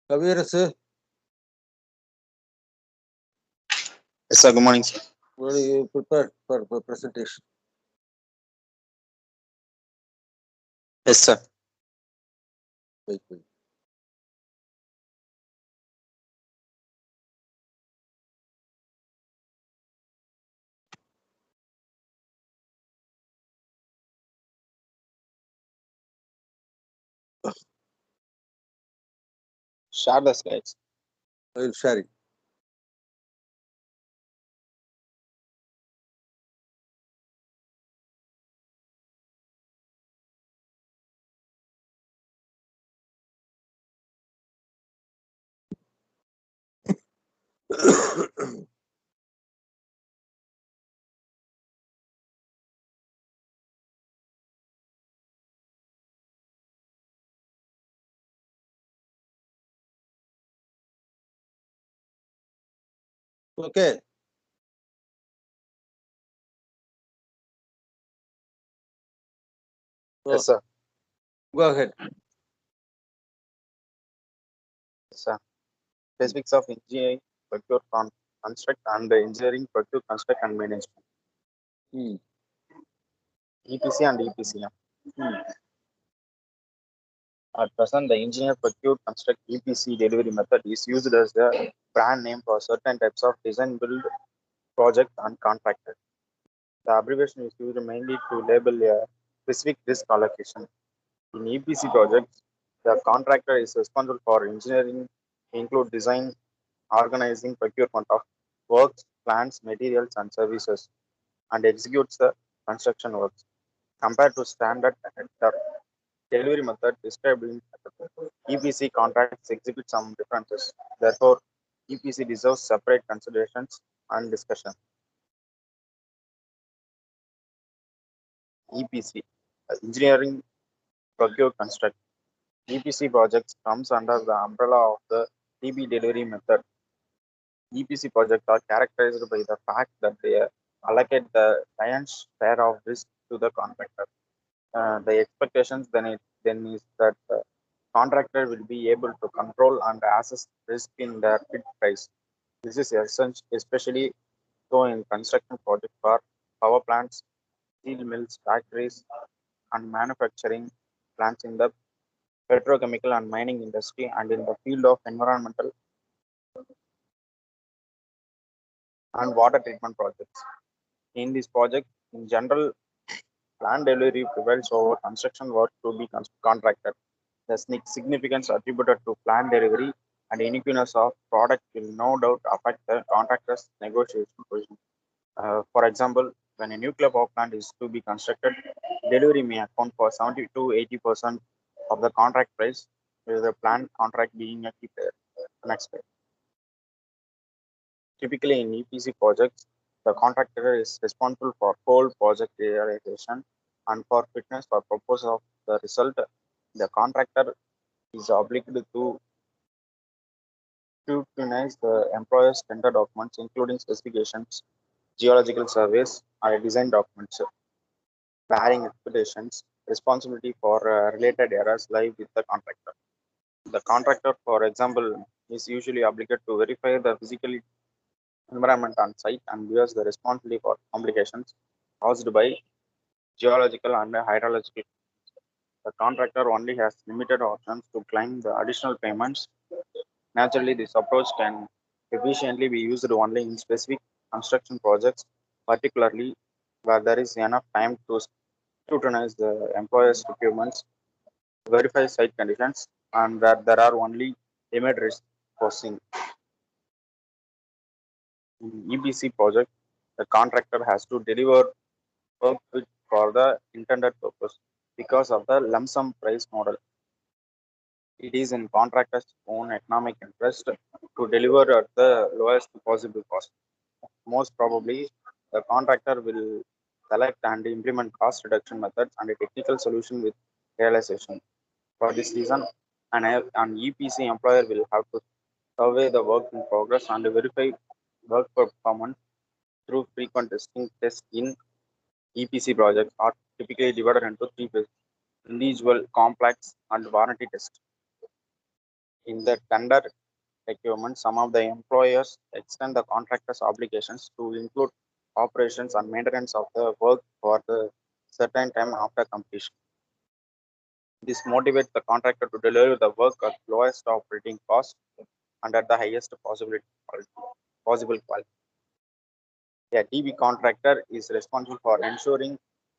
Kabir, sir, Yes, sir. Good morning, sir. what are you prepared for presentation? Yes, sir. Wait, wait. Share the slides. I will share it. Okay, Yes, so sir. go ahead. Yes, sir. Basics of engineering, procure, construct, and engineering, procure, construct, and management. Hmm. EPC and EPCM. Hmm. At present, the engineer, procure, construct, EPC delivery method is used as the brand name for certain types of design, build, project, and contractor. The abbreviation is used mainly to label a specific risk allocation. In EPC projects, the contractor is responsible for engineering, include design, organizing procurement of works, plants, materials, and services, and executes the construction works. Compared to standard delivery method described in EPC contracts exhibit some differences. Therefore, EPC deserves separate considerations and discussion. EPC, engineering, procure, construct. EPC projects comes under the umbrella of the DB delivery method. EPC projects are characterized by the fact that they allocate the lion's share of risk to the contractor. The expectations then is that the contractor will be able to control and assess risk in their bid price. This is essential, especially so in construction projects for power plants, steel mills, factories, and manufacturing plants in the petrochemical and mining industry and in the field of environmental and water treatment projects. In this project, in general, plan delivery prevails over construction work to be contracted. The significance attributed to plan delivery and uniqueness of product will no doubt affect the contractor's negotiation position. For example, when a nuclear power plant is to be constructed, delivery may account for 70 to 80% of the contract price, with the plant contract being a key player. Next slide. Typically, in EPC projects, the contractor is responsible for whole project realization and for fitness for purpose of the result. The contractor is obligated to scrutinize the employer's tender documents, including specifications, geological surveys, and design documents, bearing expectations. Responsibility for related errors lie with the contractor. The contractor, for example, is usually obligated to verify the physical environment on site and bears the responsibility for complications caused by geological and hydrological. The contractor only has limited options to claim the additional payments. Naturally, this approach can efficiently be used only in specific construction projects, particularly where there is enough time to scrutinize the employer's requirements, verify site conditions, and where there are only limited risks posing. In EPC project, the contractor has to deliver work for the intended purpose. Because of the lump sum price model, it is in contractor's own economic interest to deliver at the lowest possible cost. Most probably, the contractor will select and implement cost reduction methods and a technical solution with realization. For this reason, an EPC employer will have to survey the work in progress and verify work performance through frequent testing. Tests in EPC projects are typically divided into three phases: individual, complex, and warranty test. In the tender requirement, some of the employers extend the contractor's obligations to include operations and maintenance of the work for the certain time after completion. This motivates the contractor to deliver the work at lowest operating cost and at the highest possible quality. A TB contractor is responsible for ensuring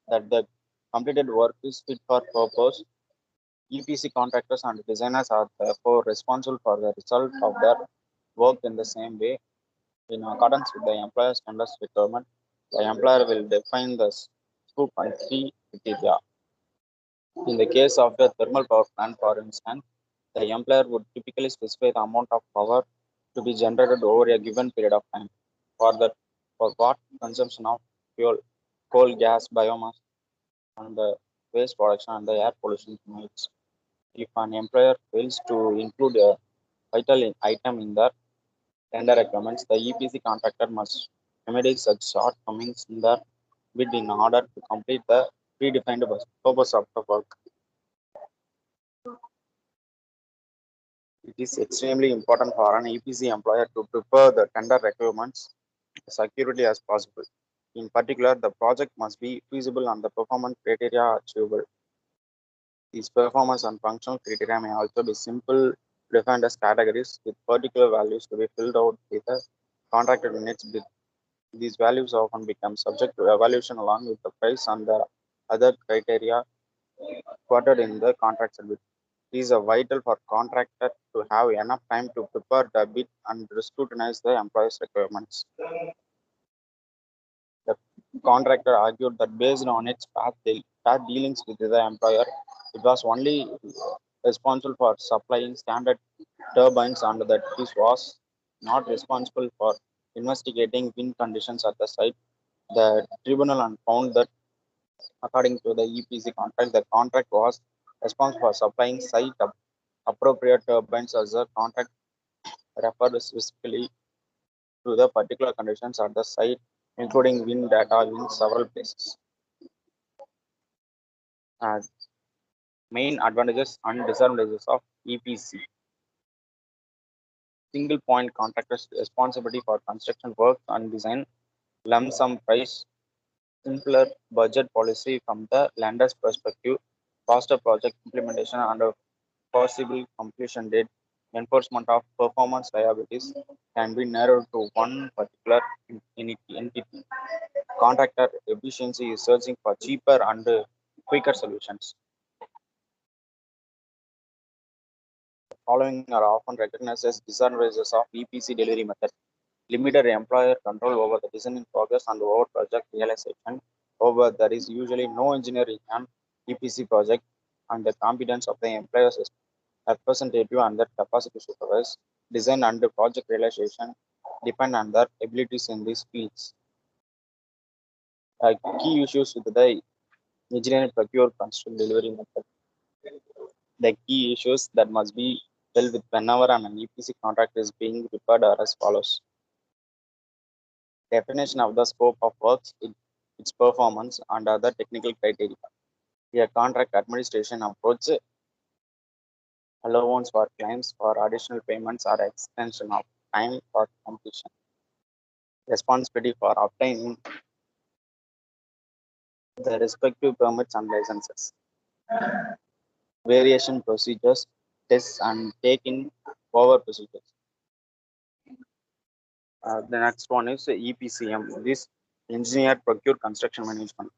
that the completed work is fit for purpose. EPC contractors and designers are therefore responsible for the result of their work in the same way. In accordance with the employer's tenders requirement, the employer will define the scope and key criteria. In the case of a thermal power plant, for instance, the employer would typically specify the amount of power to be generated over a given period of time. For what consumption of fuel, coal, gas, biomass, and the waste production and the air pollution needs. If an employer fails to include a vital item in the tender requirements, the EPC contractor must remedy such shortcomings in the bid in order to complete the predefined purpose of the work. It is extremely important for an EPC employer to prepare the tender requirements as accurately as possible. In particular, the project must be feasible and the performance criteria achievable. These performance and functional criteria may also be simple defined as categories with particular values to be filled out with the contracted units bid. These values often become subject to evaluation along with the price and the other criteria quoted in the contract bid. It is vital for contractor to have enough time to prepare the bid and scrutinize the employer's requirements. The contractor argued that based on its past dealings with the employer, it was only responsible for supplying standard turbines and that it was not responsible for investigating wind conditions at the site. The tribunal found that according to the EPC contract, the contract was responsible for supplying site appropriate turbines as the contract referred specifically to the particular conditions at the site, including wind data in several places. Main advantages and disadvantages of EPC. Single point contractor's responsibility for construction work and design, lump sum price, simpler budget policy from the lender's perspective, faster project implementation and a possible completion date, enforcement of performance liabilities can be narrowed to one particular entity. Contractor efficiency is searching for cheaper and quicker solutions. Following are often recognized as disadvantages of EPC delivery method. Limited employer control over the design in progress and over project realization. However, there is usually no engineering on EPC project, and the competence of the employer's representative and their capacity to supervise design and project realization depend on their abilities in these fields. Key issues with the engineering procure construct delivery method. The key issues that must be dealt with whenever an EPC contract is being prepared are as follows. Definition of the scope of works, its performance, and other technical criteria. A contract administration approach, allowance for claims for additional payments or extension of time for completion. Responsibility for obtaining the respective permits and licenses. Variation procedures, tests, and take-in over procedures. The next one is EPCM. This engineer procure construction management.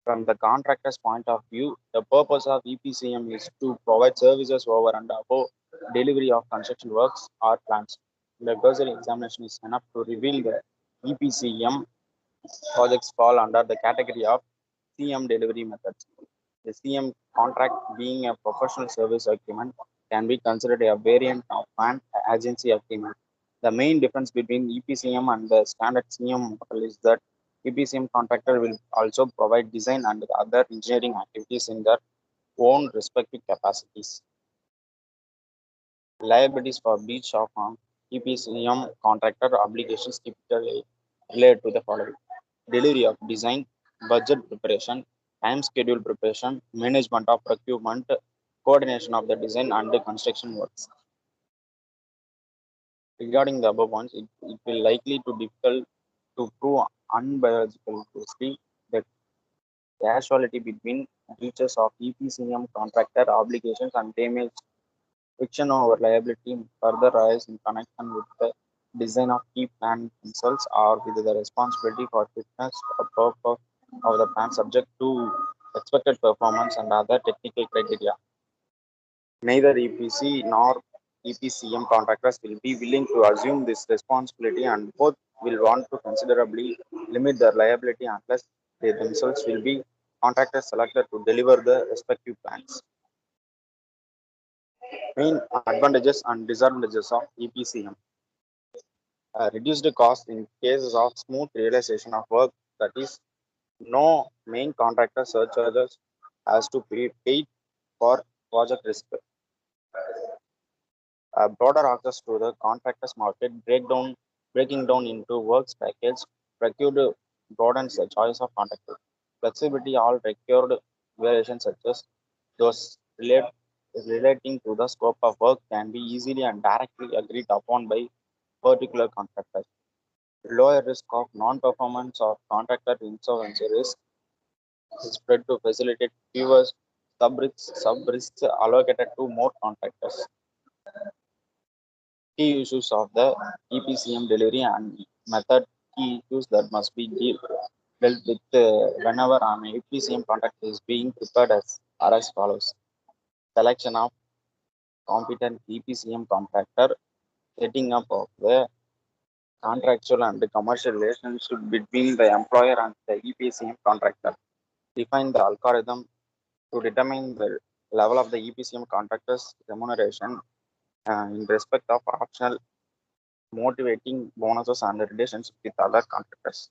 From the contractor's point of view, the purpose of EPCM is to provide services over and above delivery of construction works or plans. The cursory examination is enough to reveal the EPCM projects fall under the category of CM delivery methods. The CM contract, being a professional service agreement, can be considered a variant of an agency agreement. The main difference between EPCM and the standard CM model is that EPCM contractor will also provide design and other engineering activities in their own respective capacities. Liabilities for breach of EPCM contractor obligations typically relate to the following: delivery of design, budget preparation, time schedule preparation, management of procurement, coordination of the design and the construction works. Regarding the above points, it will likely to difficult to prove unbiologically that causality between breaches of EPCM contractor obligations and damage friction over liability further rise in connection with the design of key plan themselves or with the responsibility for fitness or purpose of the plan subject to expected performance and other technical criteria. Neither EPC nor EPCM contractors will be willing to assume this responsibility, and both will want to considerably limit their liability unless they themselves will be contractors selected to deliver the respective plans. Main advantages and disadvantages of EPCM. Reduced cost in cases of smooth realization of work, that is, no main contractor surcharges has to be paid for project risk. Broader access to the contractors market breaking down into works package procured broadens the choice of contractor. Flexibility all required variations such as those relating to the scope of work can be easily and directly agreed upon by particular contractors. Lower risk of non-performance or contractor insolvency risk is spread to facilitate fewer sub-risks allocated to more contractors. Key issues of the EPCM delivery and method. Key issues that must be dealt with whenever an EPCM contract is being prepared are as follows: selection of competent EPCM contractor, setting up of the contractual and the commercial relationship between the employer and the EPCM contractor, define the algorithm to determine the level of the EPCM contractor's remuneration in respect of optional motivating bonuses and relationship with other contractors.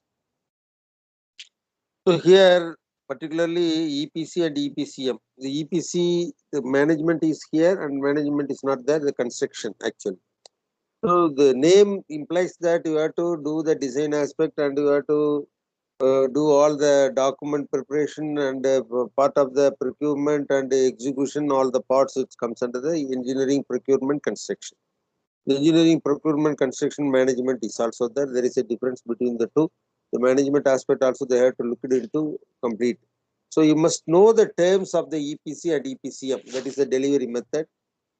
So here, particularly EPC and EPCM, the EPC, the management is here and management is not there, the construction actually. So the name implies that you have to do the design aspect and you have to do all the document preparation and part of the procurement and the execution, all the parts which comes under the engineering, procurement, construction. The engineering, procurement, construction, management is also there. There is a difference between the two. The management aspect also they have to look it into complete. So you must know the terms of the EPC and EPCM. That is the delivery method.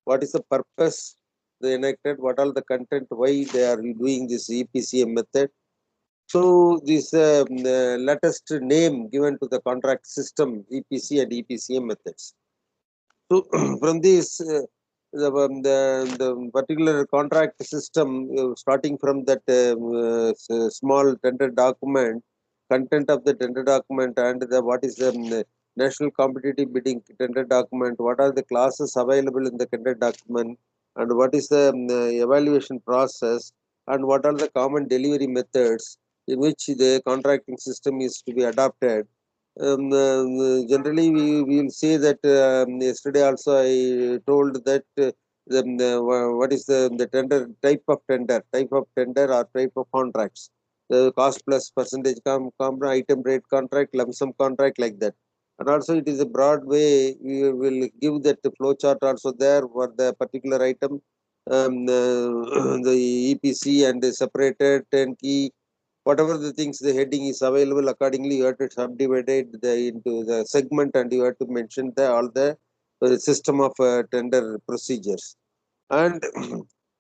What is the purpose they enacted? What are the content? Why they are doing this EPCM method? So this latest name given to the contract system, EPC and EPCM methods. So from this, the particular contract system, starting from that small tender document, content of the tender document, and the what is the national competitive bidding tender document, what are the classes available in the tender document, and what is the evaluation process, and what are the common delivery methods in which the contracting system is to be adopted. Generally, we will say that yesterday also I told that what is the tender type of tender or type of contracts, the cost plus percentage item rate contract, lump sum contract, like that. And also it is a broad way we will give that flow chart also there for the particular item, the EPC and the separated turnkey, whatever the things the heading is available, accordingly you have to subdivide it into the segment and you have to mention all the system of tender procedures. And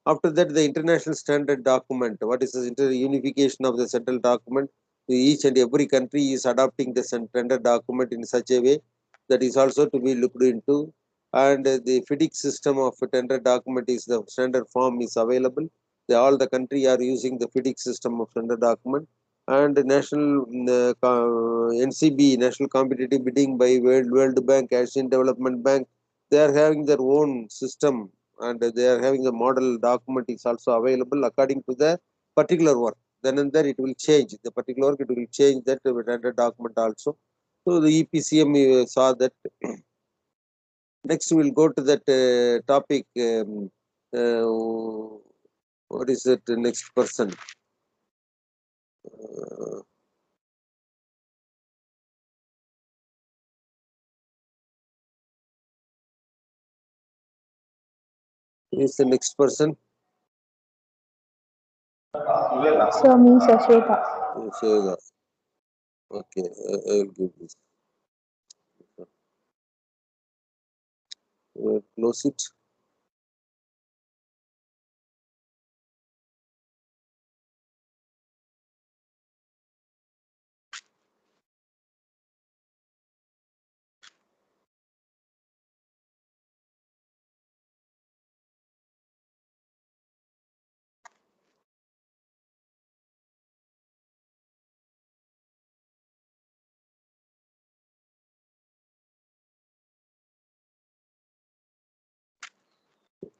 after that, the international standard document, what is the unification of the central document? Each and every country is adopting the tender document in such a way that is also to be looked into. And the FIDIC system of tender document is the standard form is available. All the country are using the FIDIC system of tender document. And national NCB, National Competitive Bidding by World Bank, Asian Development Bank, they are having their own system and they are having the model document is also available according to the particular work. Then and there it will change the particular work, it will change that tender document also. So the EPCM saw that. Next we will go to that topic. What is it? Next person. Is the next person? So me, Shweta. Shweta. Okay, I'll give this. Close it.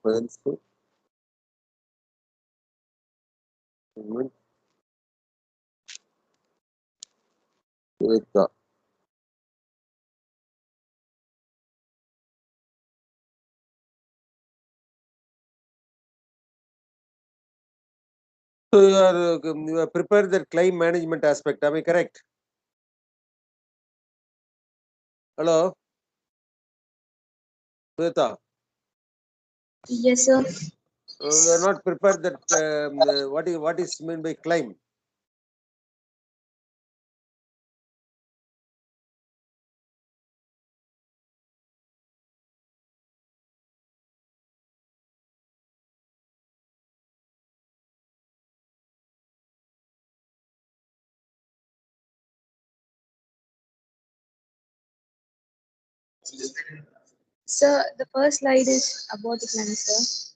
Friends, Shweta. So you are prepared that claim management aspect. Am I correct? Hello, Shweta. Yes, sir. You are not prepared that what is meant by claim. Sir, the first slide is about the plan, sir.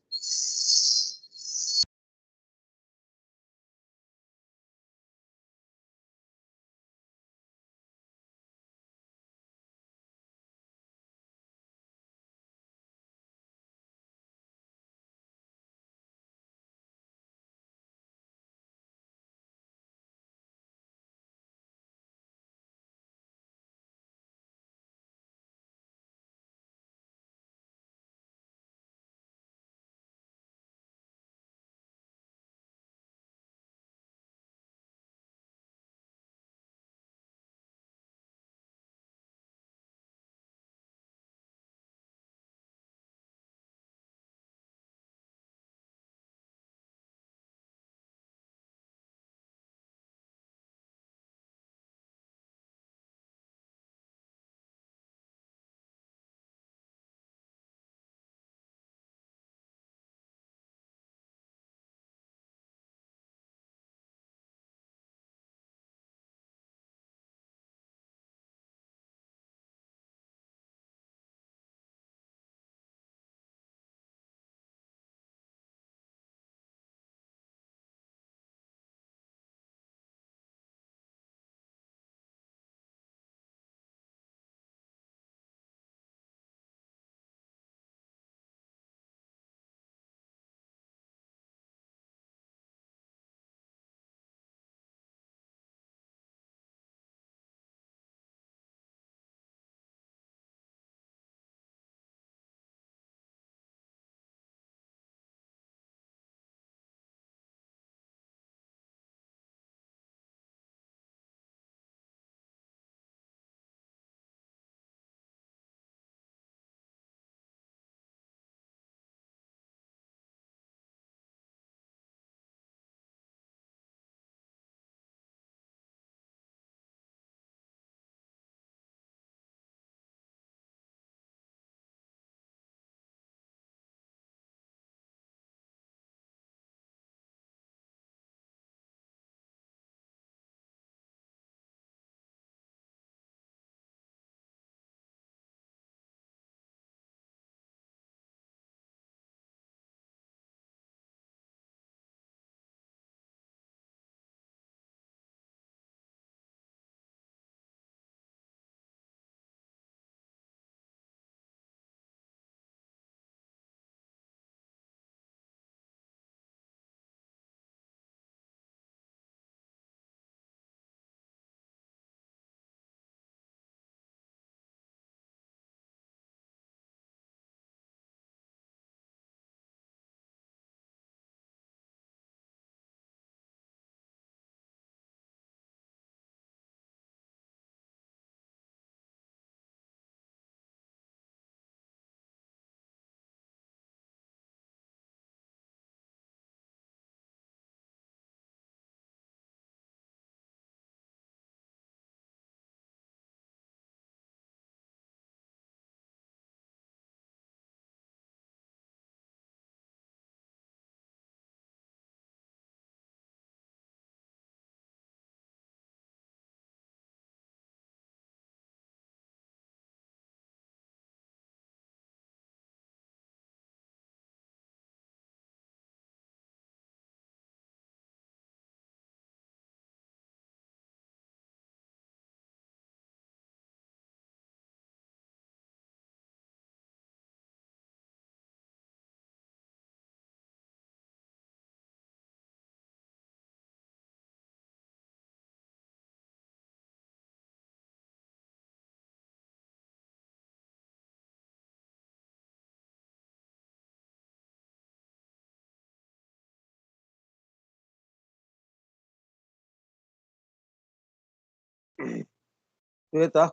Shweta,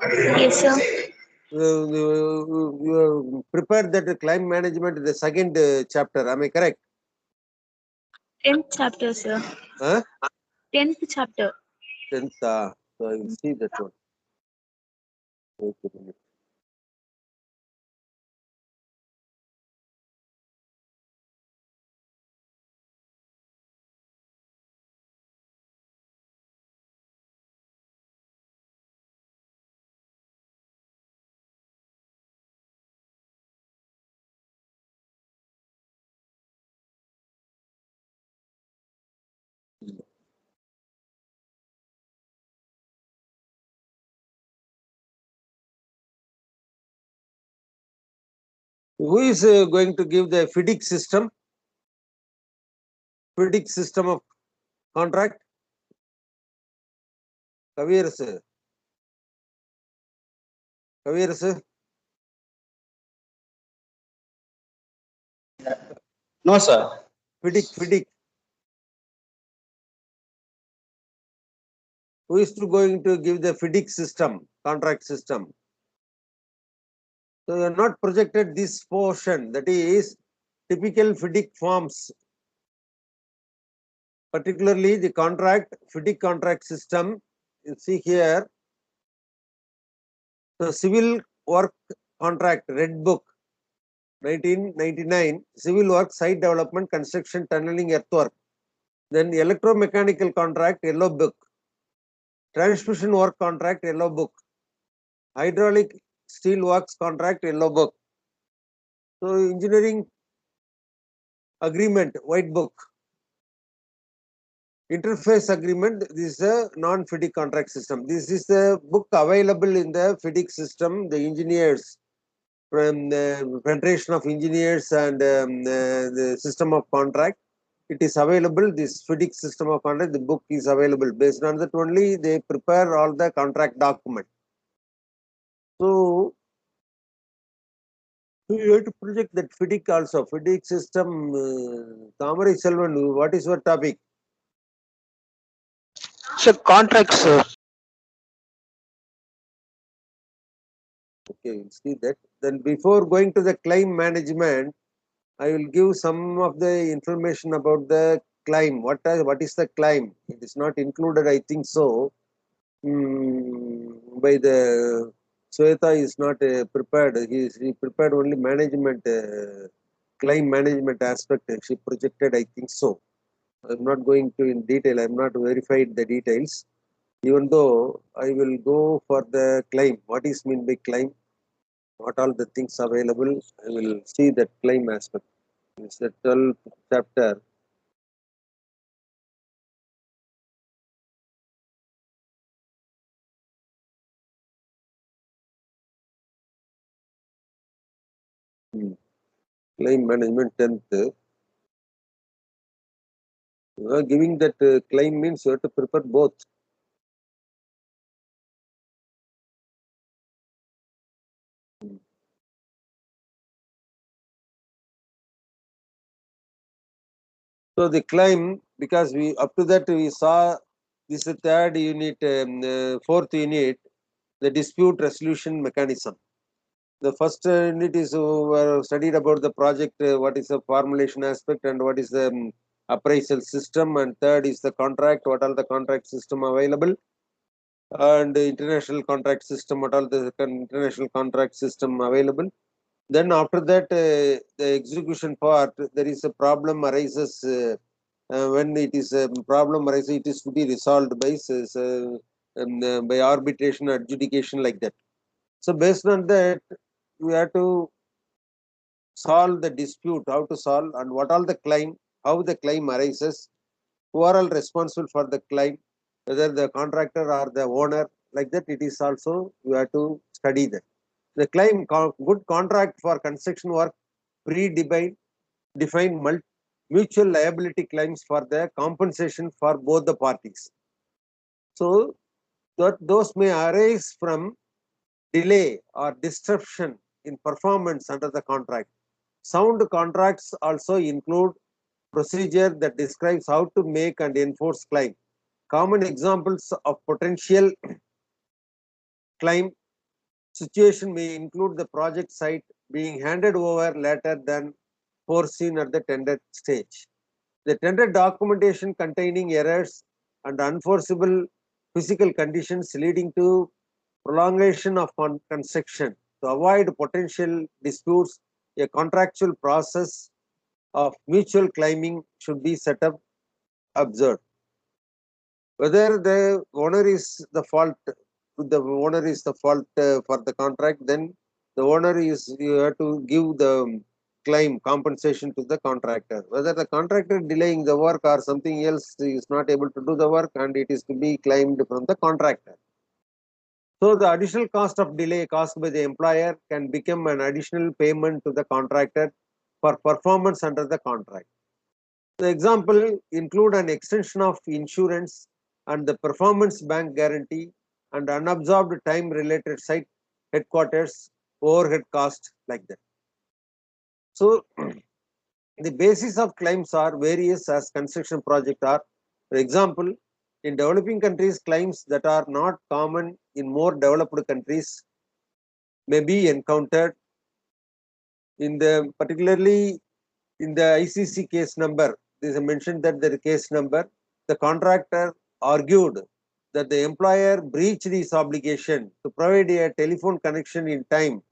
Yes, sir. you prepared that claim management, the second chapter. Am I correct? 10th chapter, sir. Huh? 10th chapter. 10th. So I will see that one. Wait a minute. Who is going to give the FIDIC system? FIDIC system of contract? Kavir sir. Kavir sir. No, sir. FIDIC. Who is going to give the FIDIC system, contract system? So you have not projected this portion, that is typical FIDIC forms, particularly the contract, FIDIC contract system. You see here, the civil work contract, Red Book, 1999, civil work, site development, construction, tunneling, earthwork. Then electromechanical contract, Yellow Book. Transmission work contract, Yellow Book. Hydraulic steel works contract, Yellow Book. So engineering agreement, White Book. Interface agreement, this is a non-FIDIC contract system. This is the book available in the FIDIC system. The engineers from the Federation of Engineers and the system of contract, it is available. This FIDIC system of contract, the book is available. Based on that only, they prepare all the contract document. So you have to project that FIDIC also. FIDIC system, Thamari Selvan, what is your topic? So contracts, sir. Okay, we'll see that. Then before going to the claim management, I will give some of the information about the claim. What is the claim? It is not included, I think so. By the Sweta is not prepared. He prepared only management, claim management aspect. She projected, I think so. I'm not going to in detail. I'm not verified the details. Even though I will go for the claim. What is mean by claim? What all the things available? I will see that claim aspect. It's the 12th chapter. Claim management 10th. Giving that claim means you have to prepare both. So the claim, because we up to that we saw this third unit, fourth unit, the dispute resolution mechanism. The first unit is studied about the project, what is the formulation aspect and what is the appraisal system, and third is the contract, what are the contract system available, and the international contract system, what are the international contract system available. Then after that, the execution part, there is a problem arises. When it is a problem arises, it is to be resolved by arbitration, adjudication, like that. So based on that, we have to solve the dispute, how to solve, and what all the claim, how the claim arises, who are all responsible for the claim, whether the contractor or the owner, like that. It is also you have to study that. The claim, good contract for construction work, predefined mutual liability claims for the compensation for both the parties. So that those may arise from delay or disruption in performance under the contract. Sound contracts also include procedure that describes how to make and enforce claim. Common examples of potential claim situation may include the project site being handed over later than foreseen at the tender stage. The tender documentation containing errors and unforeseeable physical conditions leading to prolongation of construction. To avoid potential disputes, a contractual process of mutual claiming should be set up, observed. Whether the owner is the fault, for the contract, then the owner is, you have to give the claim compensation to the contractor. Whether the contractor delaying the work or something else is not able to do the work, and it is to be claimed from the contractor. So the additional cost of delay caused by the employer can become an additional payment to the contractor for performance under the contract. The example include an extension of insurance and the performance bank guarantee and unabsorbed time related site headquarters overhead cost like that. So the basis of claims are various as construction project are. For example, in developing countries, claims that are not common in more developed countries may be encountered in the particularly in the ICC case number. This is mentioned that the case number, the contractor argued that the employer breached his obligation to provide a telephone connection in time,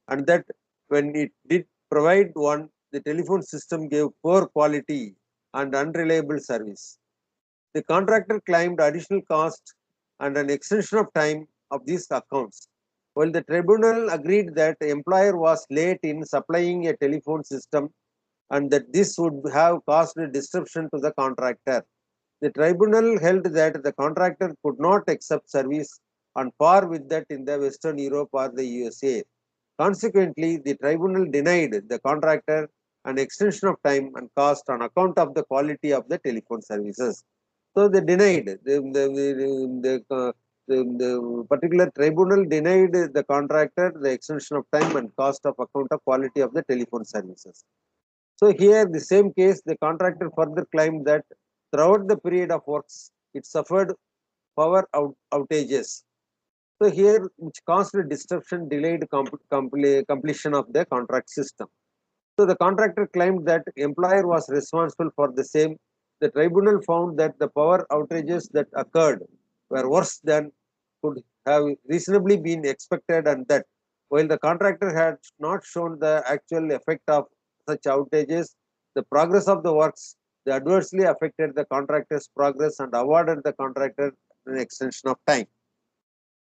and that when it did provide one, the telephone system gave poor quality and unreliable service. The contractor claimed additional cost and an extension of time of these accounts, while the tribunal agreed that the employer was late in supplying a telephone system and that this would have caused a disruption to the contractor. The tribunal held that the contractor could not accept service on par with that in the Western Europe or the USA. Consequently, the tribunal denied the contractor an extension of time and cost on account of the quality of the telephone services. So they denied the particular tribunal denied the contractor the extension of time and cost of account of quality of the telephone services. So here, the same case, the contractor further claimed that throughout the period of works, it suffered power outages. So here, which caused a disruption, delayed completion of the contract system. So the contractor claimed that employer was responsible for the same. The tribunal found that the power outages that occurred were worse than could have reasonably been expected, and that while the contractor had not shown the actual effect of such outages, the progress of the works they adversely affected the contractor's progress and awarded the contractor an extension of time.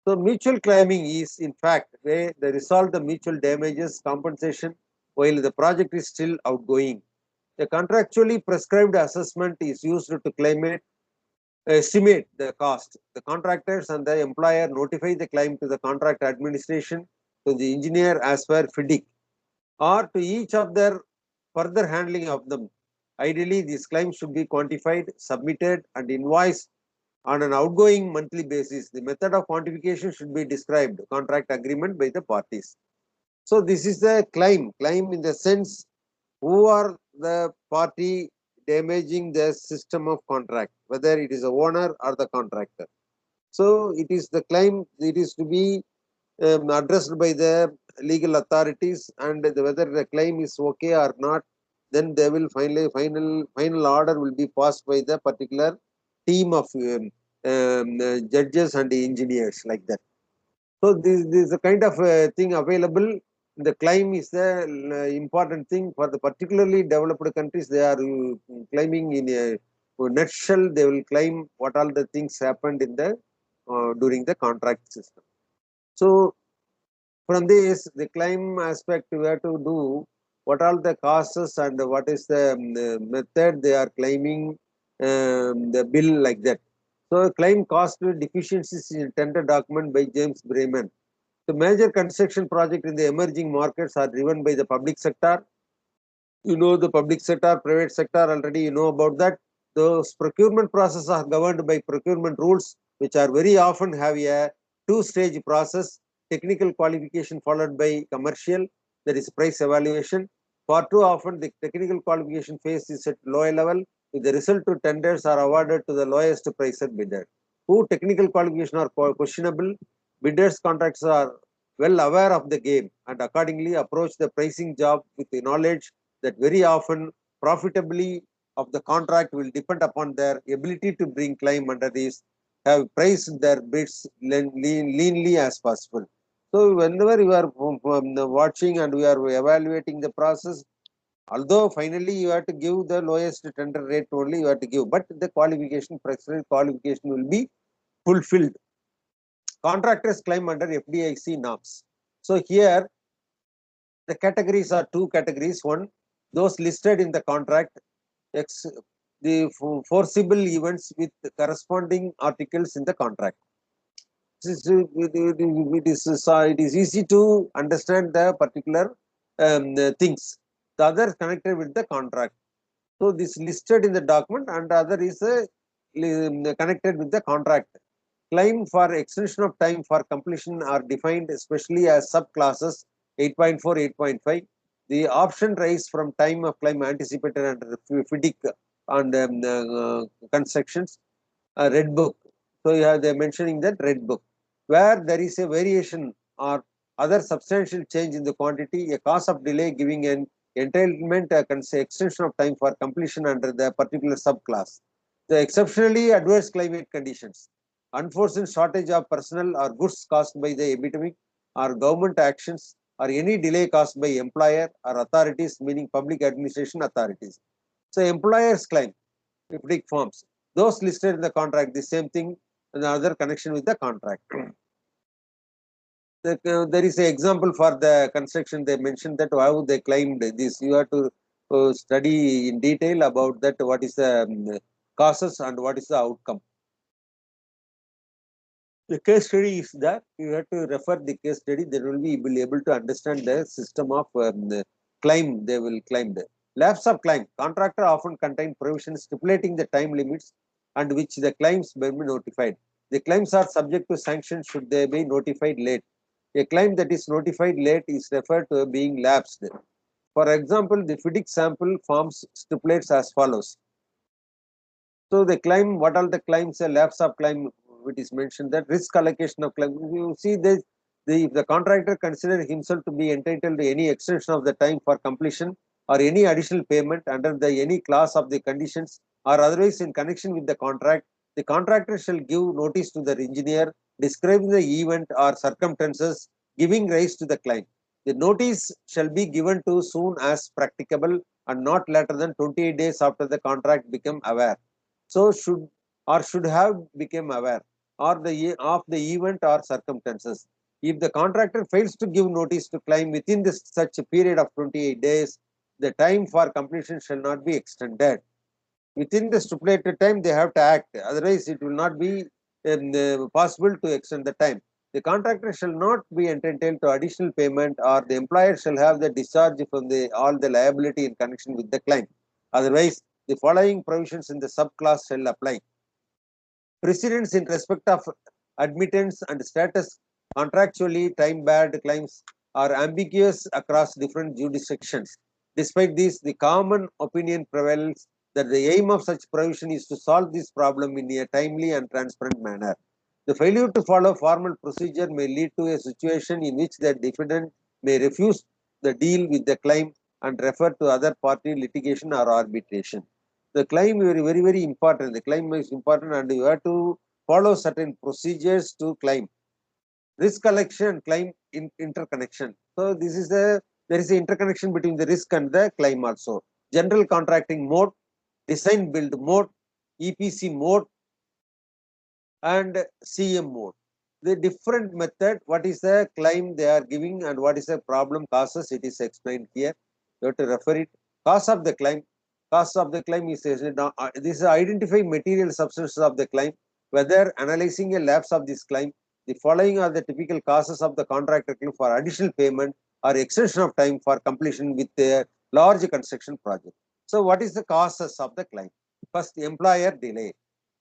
So mutual claiming is in fact where they resolve the mutual damages compensation while the project is still outgoing. A contractually prescribed assessment is used to claim it, estimate the cost. The contractors and the employer notify the claim to the contract administration, to the engineer as per FIDIC, or to each of their further handling of them. Ideally, these claims should be quantified, submitted, and invoiced on an outgoing monthly basis. The method of quantification should be described, contract agreement by the parties. So this is the claim. Claim in the sense, who are the party damaging the system of contract, whether it is the owner or the contractor. So it is the claim, it is to be addressed by the legal authorities, and whether the claim is okay or not, then they will final order will be passed by the particular team of judges and engineers like that. So this is a kind of thing available. The claim is the important thing for the particularly developed countries. They are claiming in a nutshell. They will claim what all the things happened in the during the contract system. So from this, the claim aspect, we have to do what all the causes and what is the method they are claiming the bill like that. So claim cost deficiencies in tender document by James Bremen. The major construction project in the emerging markets are driven by the public sector. You know the public sector, private sector, already you know about that. Those procurement processes are governed by procurement rules, which are very often have a two-stage process, technical qualification followed by commercial, that is price evaluation. Far too often, the technical qualification phase is at lower level, if the result to tenders are awarded to the lowest priced bidder. Who technical qualification are questionable, bidders contracts are well aware of the game and accordingly approach the pricing job with the knowledge that very often profitably of the contract will depend upon their ability to bring claim under this, have priced their bids leanly as possible. So whenever you are watching and we are evaluating the process, although finally you have to give the lowest tender rate only you have to give, but the qualification, personal qualification will be fulfilled. Contractors claim under FDIC norms. So here the categories are two categories. One, those listed in the contract, the forcible events with corresponding articles in the contract. It is easy to understand the particular things. The other connected with the contract. So this listed in the document and the other is connected with the contract. Claim for extension of time for completion are defined especially as subclasses 8.4, 8.5. The option rise from time of claim anticipated under FIDIC and constructions, red book. So you have they're mentioning that red book. Where there is a variation or other substantial change in the quantity, a cause of delay giving an entitlement extension of time for completion under the particular subclass. The exceptionally adverse climate conditions, unforeseen shortage of personnel or goods caused by the epidemic or government actions or any delay caused by employer or authorities, meaning public administration authorities. So employers claim, FDIC forms, those listed in the contract, the same thing, another connection with the contract. There is an example for the construction. They mentioned that how they claimed this. You have to study in detail about that. What is the causes and what is the outcome. The case study is that you have to refer the case study. Then will be able to understand the system of claim. They will claim the lapse of claim. Contractor often contain provisions stipulating the time limits and which the claims may be notified. The claims are subject to sanction should they be notified late. A claim that is notified late is referred to being lapsed. For example, the FIDIC sample forms stipulates as follows. So the claim, what are the claims? A lapse of claim, it is mentioned that risk allocation of claim. You see this, if the contractor considers himself to be entitled to any extension of the time for completion or any additional payment under the any clause of the conditions or otherwise in connection with the contractor shall give notice to the engineer describing the event or circumstances giving rise to the claim. The notice shall be given to soon as practicable and not later than 28 days after the contract become aware. So should have become aware or of the event or circumstances. If the contractor fails to give notice to claim within such a period of 28 days, the time for completion shall not be extended. Within the stipulated time, they have to act. Otherwise, it will not be possible to extend the time. The contractor shall not be entitled to additional payment, or the employer shall have the discharge from all the liability in connection with the claim. Otherwise, the following provisions in the subclass shall apply. Precedents in respect of admittance and status contractually time-barred claims are ambiguous across different jurisdictions. Despite this, the common opinion prevails that the aim of such provision is to solve this problem in a timely and transparent manner. The failure to follow formal procedure may lead to a situation in which the defendant may refuse the deal with the claim and refer to other party litigation or arbitration. The claim is very important. The claim is important and you have to follow certain procedures to claim. Risk collection and claim interconnection. So this is there is an interconnection between the risk and the claim also. General contracting mode, design build mode, EPC mode and CM mode. The different method, what is the claim they are giving and what is the problem causes, it is explained here. You have to refer it. Cause of the claim. Cause of the claim is this is identifying material substances of the claim, whether analyzing a lapse of this claim. The following are the typical causes of the contractor claim for additional payment or extension of time for completion with a large construction project. So what is the causes of the claim? First, employer delay.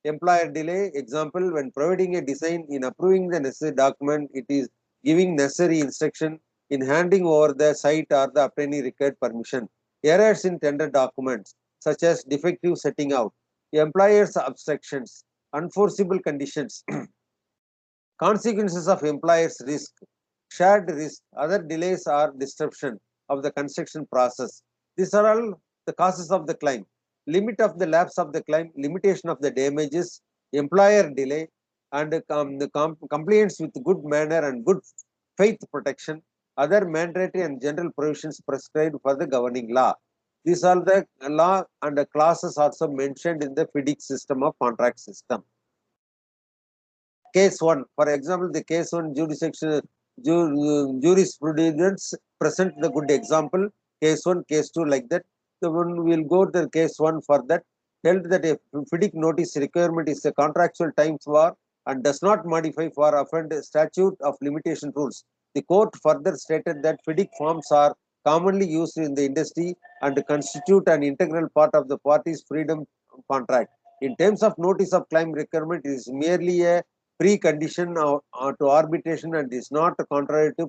Employer delay, example, when providing a design, in approving the necessary document, it is giving necessary instruction, in handing over the site or the obtaining required permission. Errors in tender documents, such as defective setting out, employer's abstractions, unforeseeable conditions, consequences of employer's risk, shared risk, other delays or disruption of the construction process. These are all the causes of the claim. Limit of the lapse of the claim, limitation of the damages, employer delay, and compliance with good manner and good faith protection, other mandatory and general provisions prescribed for the governing law. These are the law and the clauses also mentioned in the FIDIC system of contract system. Case 1, for example, the case 1 jurisprudence present the good example. Case 1, case 2, like that. So when we will go to case 1 for that, held that a FIDIC notice requirement is a contractual time for and does not modify for offend statute of limitation rules. The court further stated that FIDIC forms are commonly used in the industry and constitute an integral part of the parties' freedom contract. In terms of notice of claim requirement, it is merely a precondition to arbitration and is not contrary to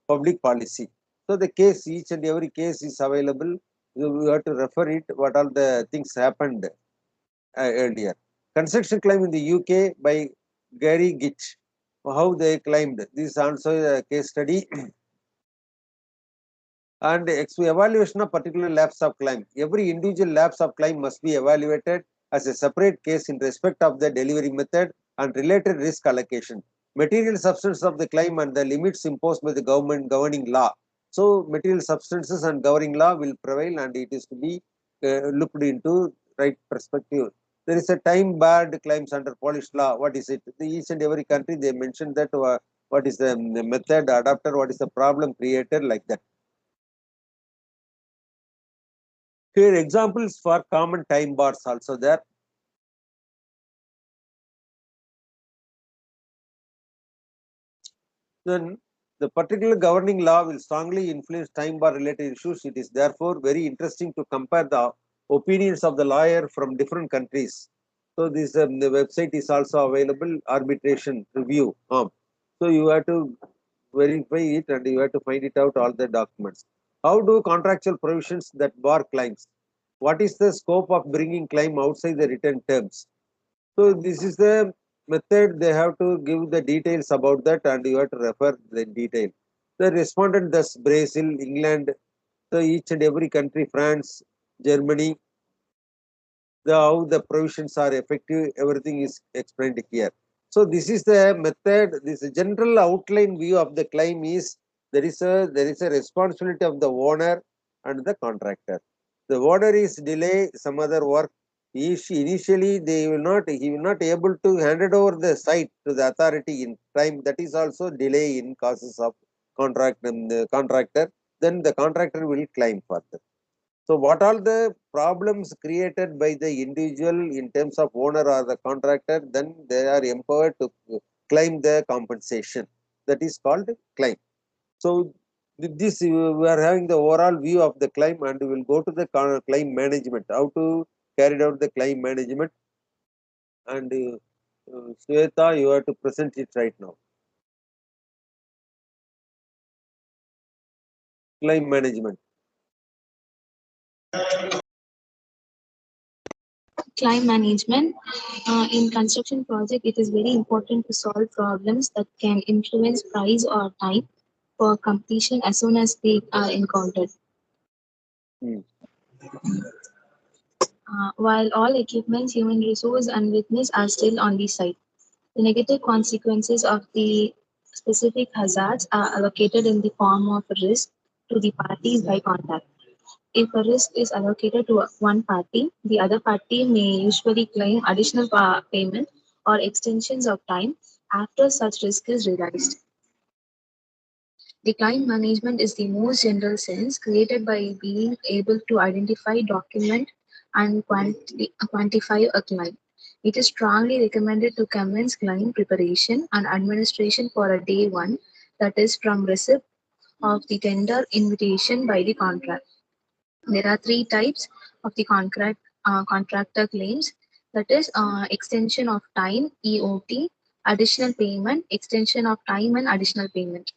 public policy. So the case, each and every case is available. You have to refer it, what all the things happened earlier. Construction claim in the UK by Gary Gitch, how they claimed. This is also a case study. And evaluation of particular lapse of claim. Every individual lapse of claim must be evaluated as a separate case in respect of the delivery method and related risk allocation, material substance of the claim and the limits imposed by the government governing law. So material substances and governing law will prevail and it is to be looked into right perspective. There is a time barred claims under Polish law. What is it? Each and every country they mentioned that what is the method adopted, what is the problem created, like that. Here examples for common time bars also there. Then the particular governing law will strongly influence time bar related issues. It is therefore very interesting to compare the opinions of the lawyer from different countries. So this the website is also available, arbitration review. So you have to verify it and you have to find it out all the documents. How do contractual provisions that bar claims? What is the scope of bringing claim outside the written terms? So this is the method. They have to give the details about that and you have to refer the detail. The respondent thus Brazil, England, so each and every country, France, Germany, how the provisions are effective, everything is explained here. So this is the method. This general outline view of the claim is there is a responsibility of the owner and the contractor. The owner is delay some other work. Initially he will not able to hand it over the site to the authority in time. That is also delay in causes of the contractor. Then the contractor will claim for that. So what are the problems created by the individual in terms of owner or the contractor, then they are empowered to claim the compensation. That is called claim. So with this, we are having the overall view of the claim and we will go to the claim management, how to carry out the claim management. And Sweta, you have to present it right now. Claim management. Claim management. In construction project, it is very important to solve problems that can influence price or time for completion as soon as they are encountered. While all equipment, human resource, and witness are still on the site, the negative consequences of the specific hazards are allocated in the form of risk to the parties by contract. If a risk is allocated to one party, the other party may usually claim additional payment or extensions of time after such risk is realized. The claim management is the most general sense created by being able to identify, document, and quantify a claim. It is strongly recommended to commence claim preparation and administration for a day one, that is from receipt of the tender invitation by the contract. There are three types of the contractor claims, that is extension of time, EOT, additional payment, extension of time and additional payment.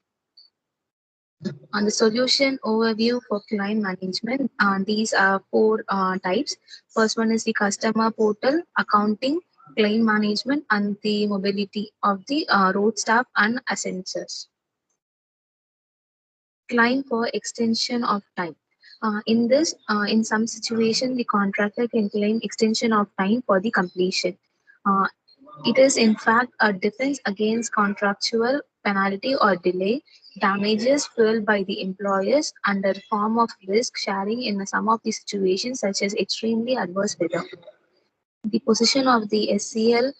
On the solution overview for claim management, these are four types. First one is the customer portal, accounting, claim management, and the mobility of the road staff and ascensors. Claim for extension of time. In some situation, the contractor can claim extension of time for the completion. Uh, it is in fact a defense against contractual penalty or delay, damages felt by the employers under form of risk sharing in some of the situations such as extremely adverse weather. The position of the SCL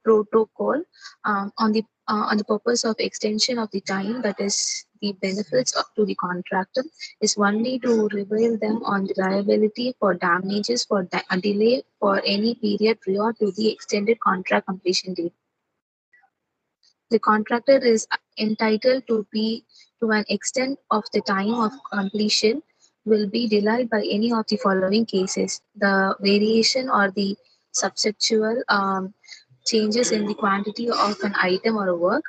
protocol on the purpose of extension of the time, that is the benefits to the contractor, is only to reveal them on the liability for damages for a delay for any period prior to the extended contract completion date. The contractor is entitled to be to an extent of the time of completion will be delayed by any of the following cases: the variation or the substantial changes in the quantity of an item or a work,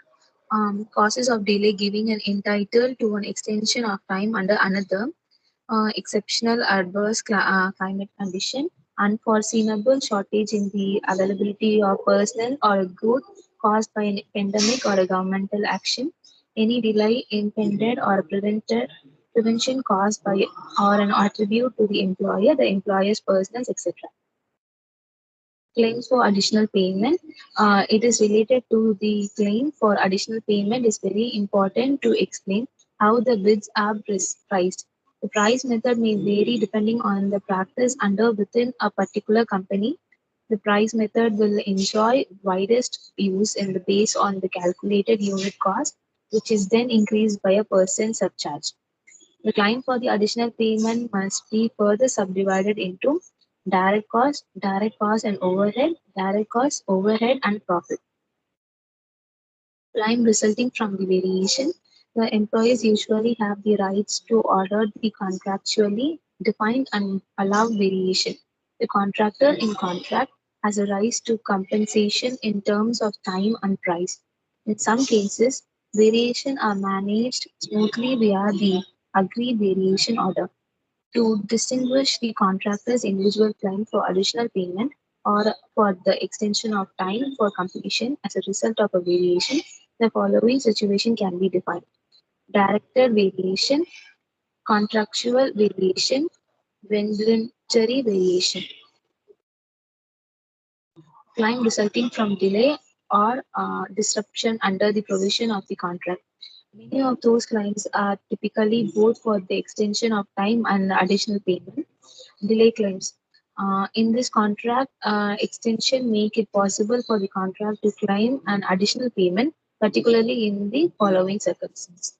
causes of delay giving an entitled to an extension of time under another, exceptional adverse climate condition, unforeseeable shortage in the availability of personnel or good caused by a pandemic or a governmental action, any delay intended or prevention caused by or an attribute to the employer, the employer's personnel, etc. Claims for additional payment. It is related to the claim for additional payment is very important to explain how the bids are priced. The price method may vary depending on the practice under within a particular company. The price method will enjoy widest use in the based on the calculated unit cost, which is then increased by a percent surcharge. The claim for the additional payment must be further subdivided into direct cost and overhead, direct cost, overhead, and profit. Claim resulting from the variation. The employees usually have the rights to order the contractually defined and allowed variation. The contractor in contract has a right to compensation in terms of time and price. In some cases, variation are managed smoothly via the agreed variation order. To distinguish the contractor's individual claim for additional payment or for the extension of time for completion as a result of a variation, the following situation can be defined: directed variation, contractual variation, voluntary variation. Claim resulting from delay or disruption under the provision of the contract. Many of those claims are typically both for the extension of time and additional payment. Delay claims. In this contract, extension make it possible for the contract to claim an additional payment, particularly in the following circumstances: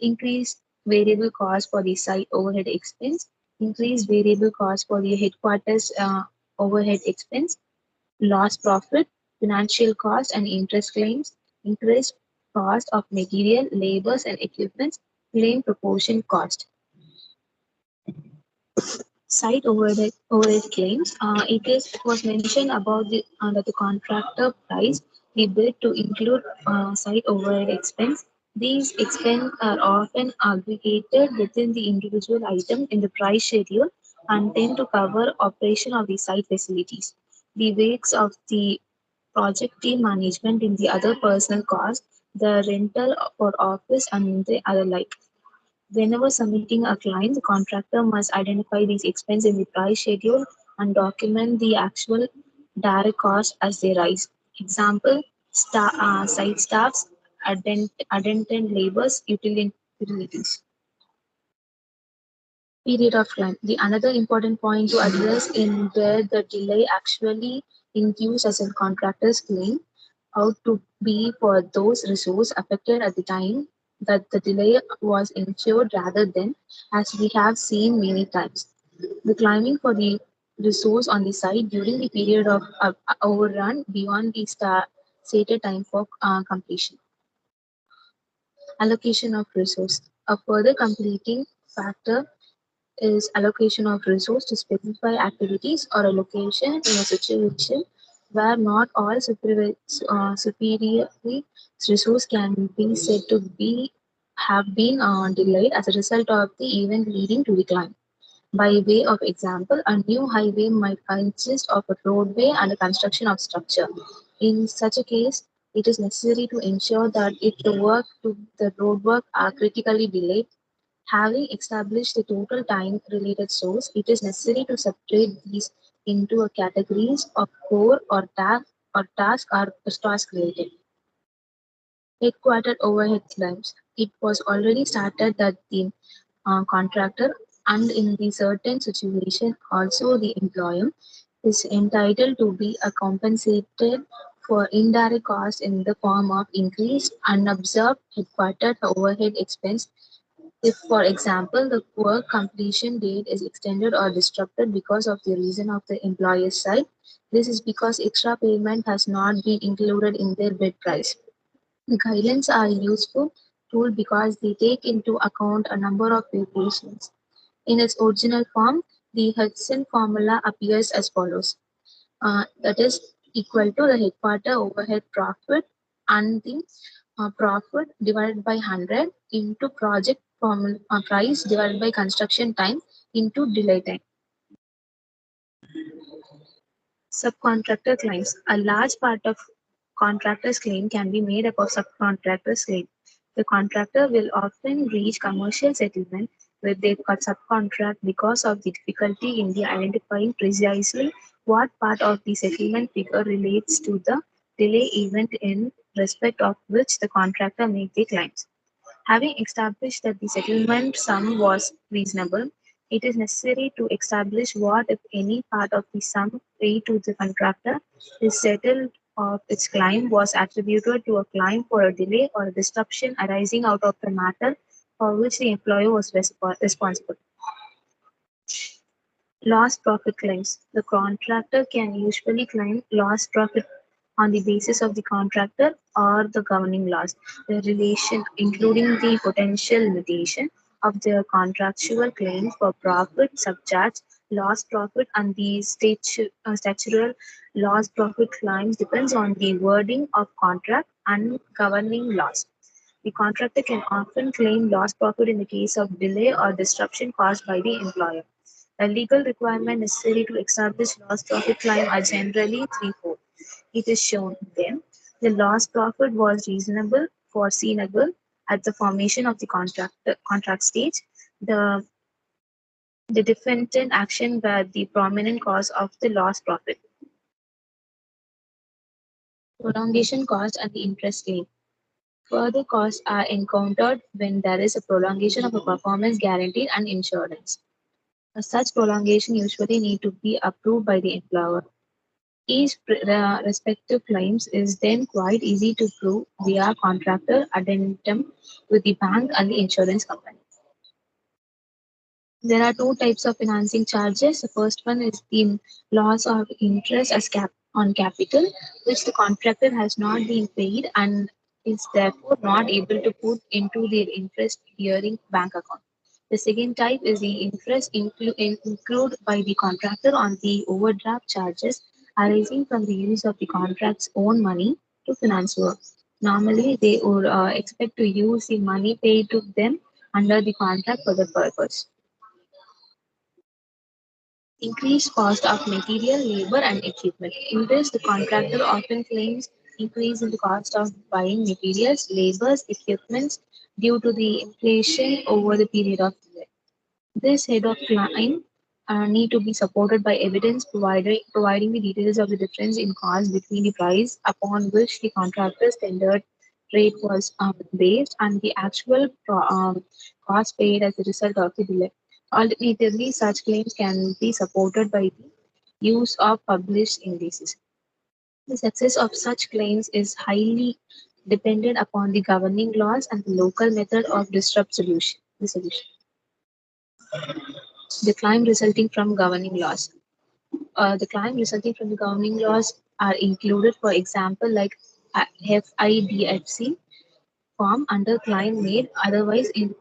increased variable cost for the site overhead expense, increased variable cost for the headquarters overhead expense, lost profit, financial cost and interest claims, increased cost of material, labors and equipment, claim proportion cost. Site overhead claims. It was mentioned about the under the contractor price, the bid to include site overhead expense. These expenses are often aggregated within the individual item in the price schedule and tend to cover operation of the site facilities. The weights of the project team management in the other personal costs, the rental for office and the other like. Whenever submitting a claim, the contractor must identify these expenses in the price schedule and document the actual direct costs as they rise. Example, site staffs, attendant labors, utilities. Period of claim. The another important point to address in where the delay actually induced as a contractor's claim ought to be for those resources affected at the time that the delay was ensured rather than, as we have seen many times, the claiming for the resource on the site during the period of overrun beyond the stated time for completion. Allocation of resource. A further completing factor is allocation of resource to specify activities or a location in a situation where not all superiorly resource can be said to be have been delayed as a result of the event leading to the claim. By way of example, a new highway might consist of a roadway and a construction of structure. In such a case, it is necessary to ensure that if the work to the roadwork are critically delayed, having established the total time-related source, it is necessary to separate these into a categories of core or task related. Headquartered overhead claims. It was already started that the contractor and in the certain situation also the employer is entitled to be compensated for indirect costs in the form of increased unobserved headquartered overhead expense if, for example, the work completion date is extended or disrupted because of the reason of the employer's side. This is because extra payment has not been included in their bid price. The guidelines are a useful tool because they take into account a number of variations. In its original form, the Hudson formula appears as follows. That is equal to the headquarter overhead profit and the profit divided by 100 into project price divided by construction time into delay time. Subcontractor claims. A large part of contractor's claim can be made up of subcontractor's claim. The contractor will often reach commercial settlement with their subcontract because of the difficulty in the identifying precisely what part of the settlement figure relates to the delay event in respect of which the contractor made the claims. Having established that the settlement sum was reasonable, it is necessary to establish what, if any, part of the sum paid to the contractor is settled of its claim was attributed to a claim for a delay or a disruption arising out of the matter for which the employer was responsible. Lost profit claims. The contractor can usually claim lost profit on the basis of the contractor or the governing laws, the relation, including the potential limitation of their contractual claims for profit, subject, lost profit, and the statutory lost profit claims depends on the wording of contract and governing laws. The contractor can often claim lost profit in the case of delay or disruption caused by the employer. The legal requirement necessary to establish lost profit claim are generally threefold. It is shown then the lost profit was reasonable, foreseeable at the formation of the contract stage. The, the defendant action were the prominent cause of the lost profit. Prolongation cost and the interest claim. Further costs are encountered when there is a prolongation of a performance guarantee and insurance. Such prolongation usually need to be approved by the employer. Each respective claims is then quite easy to prove via contractor addendum with the bank and the insurance company. There are two types of financing charges. The first one is the loss of interest as on capital, which the contractor has not been paid and is therefore not able to put into their interest bearing bank account. The second type is the interest incurred by the contractor on the overdraft charges arising from the use of the contract's own money to finance work. Normally, they would expect to use the money paid to them under the contract for the purpose. Increased cost of material, labor, and equipment. In this, the contractor often claims increase in the cost of buying materials, labors, equipment due to the inflation over the period of year. This head of claim need to be supported by evidence providing the details of the difference in cost between the price upon which the contractor's tendered rate was based and the actual cost paid as a result of the delay. Alternatively, such claims can be supported by the use of published indices. The success of such claims is highly dependent upon the governing laws and the local method of disrupt solution. The solution. The claim resulting from governing laws. The claim resulting from the governing laws are included, for example, like FIDFC form under claim made otherwise in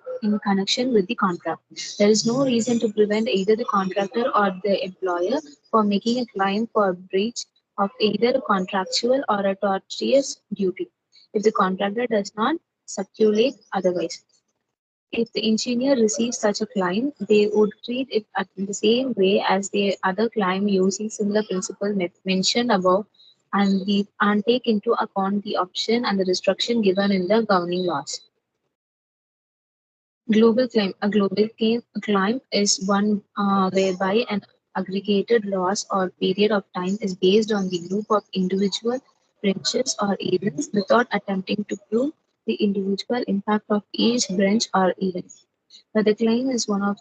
connection with the contract. There is no reason to prevent either the contractor or the employer from making a claim for breach of either a contractual or a tortious duty if the contractor does not stipulate otherwise. If the engineer receives such a claim, they would treat it in the same way as the other claim using similar principle mentioned above and take into account the option and the restriction given in the governing laws. Global claim. A global claim is one whereby an aggregated loss or period of time is based on the group of individual branches or events without attempting to prove the individual impact of each branch or event. But the claim is one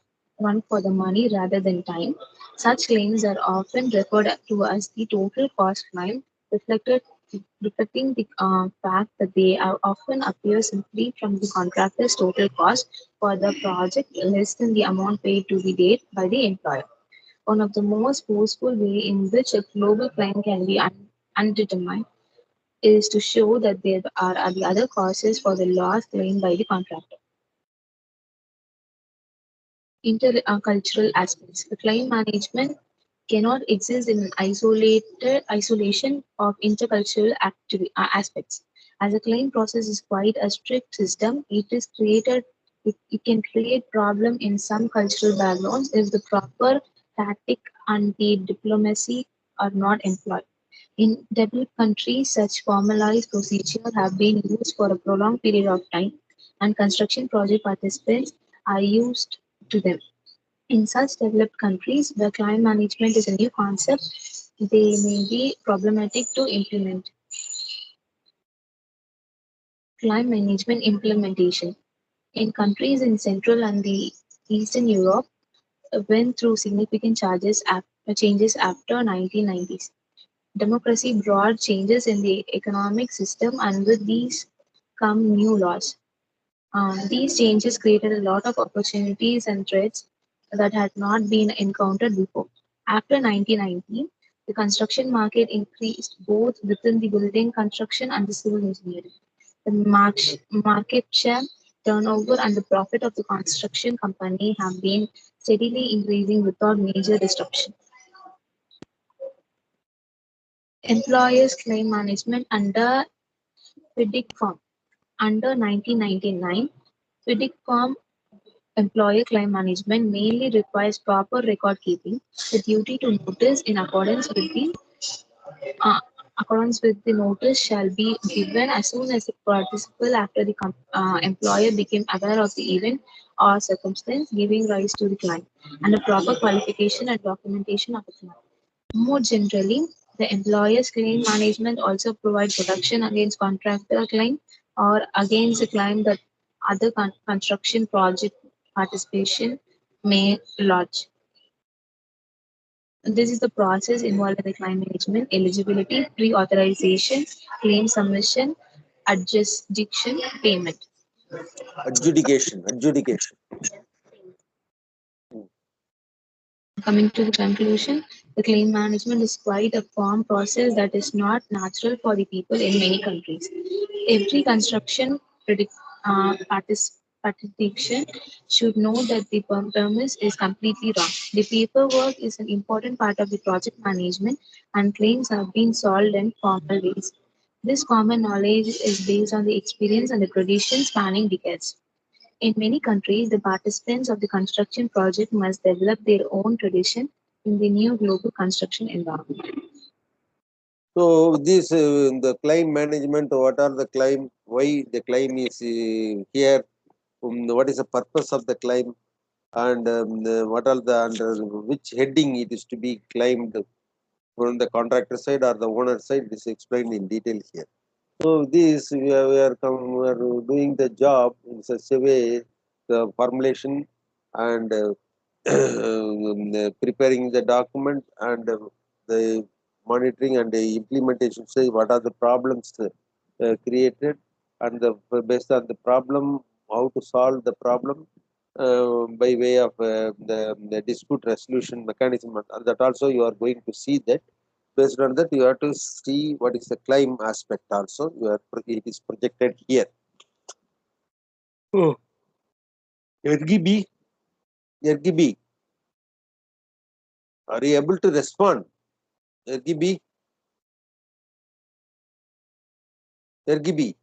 for the money rather than time. Such claims are often referred to as the total cost claim, reflected reflecting the fact that they are often appear simply from the contractor's total cost for the project less than the amount paid to the date by the employer. One of the most forceful way in which a global claim can be undetermined is to show that there are the other causes for the loss claimed by the contractor. Intercultural aspects. The claim management cannot exist in an isolated isolation of intercultural aspects. As a claim process is quite a strict system, it can create problem in some cultural backgrounds if the proper tactic and the diplomacy are not employed. In developed countries, such formalized procedures have been used for a prolonged period of time, and construction project participants are used to them. In such developed countries, where climate management is a new concept, they may be problematic to implement. Climate management implementation. In countries in Central and the Eastern Europe, went through significant changes after 1990s. Democracy brought changes in the economic system, and with these come new laws. These changes created a lot of opportunities and threats that had not been encountered before. After 1990, the construction market increased both within the building construction and the civil engineering. The market share, turnover, and the profit of the construction company have been steadily increasing without major disruption. Employers' claim management under FIDIC form. Under 1999, FIDIC form employer claim management mainly requires proper record keeping, the duty to notice in uh, accordance with the notice shall be given as soon as participle after the employer became aware of the event or circumstance giving rise to the claim, and a proper qualification and documentation of the claim. More generally, the employer's claim management also provides protection against contractor claim or against a claim that other construction project participation may lodge. This is the process involved in the claim management: eligibility, pre-authorization, claim submission, adjudication, payment. Adjudication. Coming to the conclusion, the claim management is quite a firm process that is not natural for the people in many countries. Every construction participation should know that the premise is completely wrong. The paperwork is an important part of the project management, and claims have been solved in formal ways. This common knowledge is based on the experience and the tradition spanning decades. In many countries, the participants of the construction project must develop their own tradition in the new global construction environment. So this the claim management. What are the claim? Why the claim is here? What is the purpose of the claim? And what are the under which heading it is to be claimed from the contractor side or the owner side? This is explained in detail here. So this we are doing the job in such a way, the formulation and preparing the document and the monitoring and the implementation. Say what are the problems created, and based on the problem, how to solve the problem by way of the dispute resolution mechanism. And that also you are going to see that. Based on that, you have to see what is the claim aspect also. It is projected here. Oh. RGB, RGB, are you able to respond? RGB, RGB.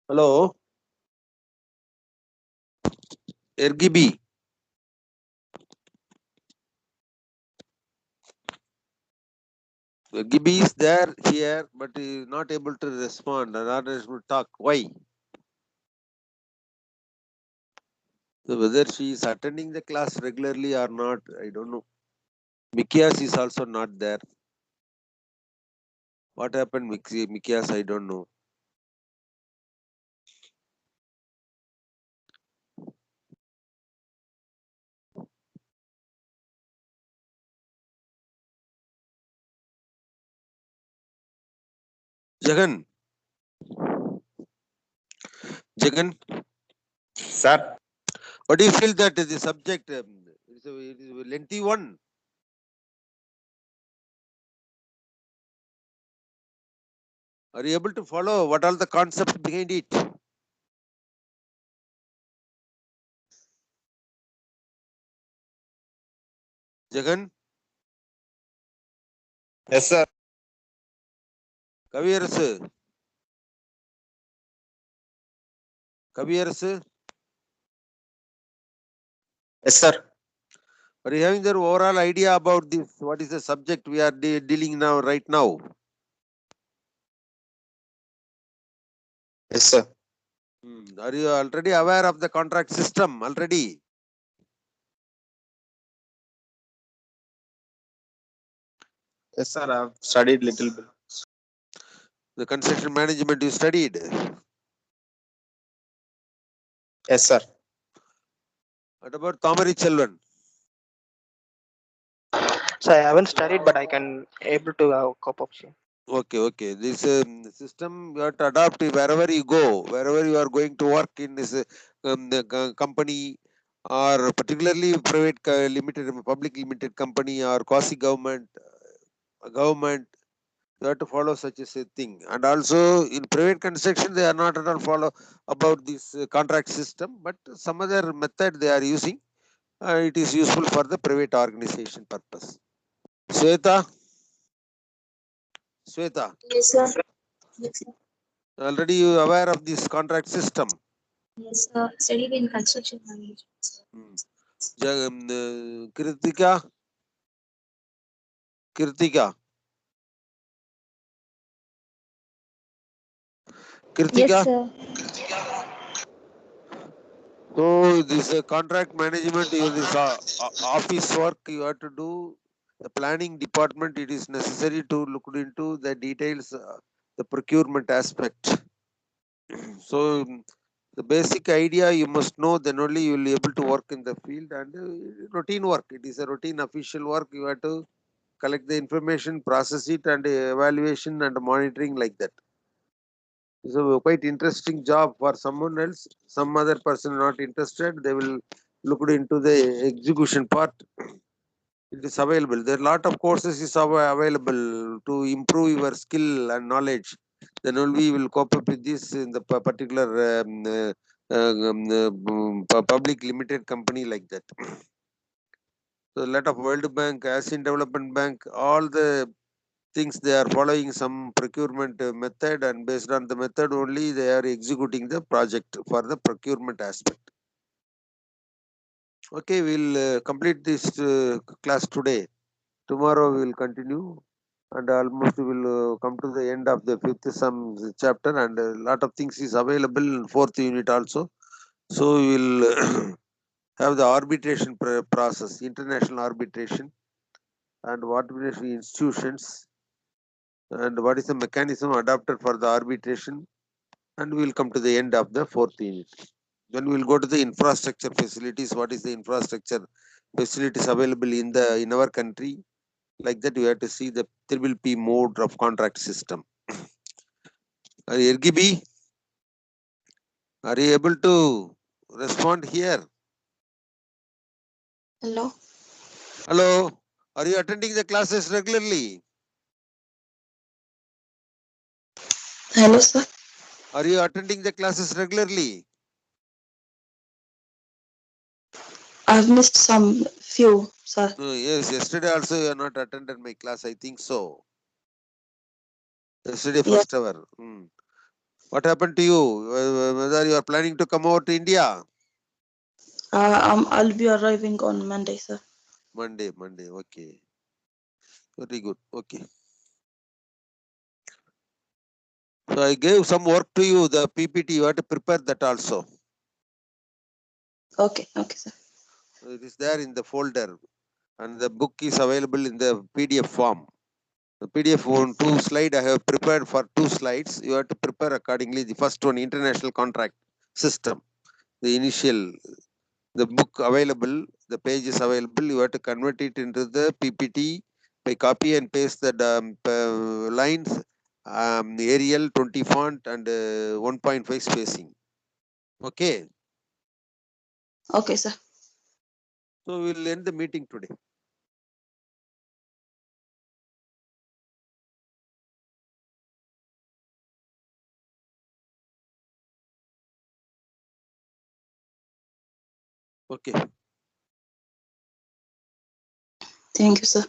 Hello? Ergibi. Ergibi is there here, but he is not able to respond and not able to talk. Why? So whether she is attending the class regularly or not, I don't know. Mikias is also not there. What happened, Mikias? I don't know. Jagan. Jagan, Sir, what do you feel that the subject it is a lengthy one? Are you able to follow what all the concepts behind it? Jagan, yes, sir. Kaviyarasu, Kaviyarasu, Yes, sir. are you having the overall idea about this? What is the subject we are dealing now, right now? Yes, sir. Are you already aware of the contract system already? Yes, sir. I've studied little bit. The construction management you studied. Yes, sir. What about Tamari Chelvan? So I haven't studied, but I can able to cope up. Sir. Okay, okay. This system you have to adopt wherever you go, wherever you are going to work in this company, or particularly private limited, public limited company, or quasi government, government. You have to follow such a thing. And also in private construction, they are not at all follow about this contract system, but some other method they are using. It is useful for the private organization purpose. Sweta, Sweta, Yes, sir. Yes, sir. already you aware of this contract system. Yes, sir. Studied in construction management. Hmm. Kritika, Kritika, Yes, Kritika. sir. So this contract management, this office work you have to do. The planning department, it is necessary to look into the details, the procurement aspect. So the basic idea you must know, then only you will be able to work in the field, and routine work. It is a routine official work. You have to collect the information, process it, and evaluation and monitoring like that. So quite interesting job for someone else. Some other person not interested, they will look into the execution part. It is available. There are lot of courses is available to improve your skill and knowledge. Then only we will cope up with this in the particular public limited company like that. So a lot of World Bank, Asian Development Bank, all the things they are following some procurement method, and based on the method only they are executing the project for the procurement aspect. Okay, we'll complete this class today. Tomorrow we will continue, and almost we will come to the end of the fifth sum chapter, and a lot of things is available in fourth unit also. So we will have the arbitration process, international arbitration, and what institutions, and what is the mechanism adopted for the arbitration, and we will come to the end of the fourth unit. Then we will go to the infrastructure facilities. What is the infrastructure facilities available in our country? Like that, you have to see the triple P mode of contract system. Ergibi, are you able to respond here? Hello. Hello, are you attending the classes regularly? Hello, sir. Are you attending the classes regularly? I've missed some few, sir. Yes, yesterday also you are not attended my class, I think so. Yesterday Yes. first hour. What happened to you? Whether you are planning to come over to India? I'll be arriving on Monday, sir. Monday, okay. Very good, okay. So I gave some work to you, the PPT, you have to prepare that also. Okay, sir. It is there in the folder and the book is available in the PDF form. The PDF one, 2 slide I have prepared for 2 slides. You have to prepare accordingly. The first one, international contract system. The initial, the book available, the page is available. You have to convert it into the PPT by copy and paste the lines, Arial 20 font and 1.5 spacing. Okay. Okay, sir. So we will end the meeting today. Okay. Thank you, sir.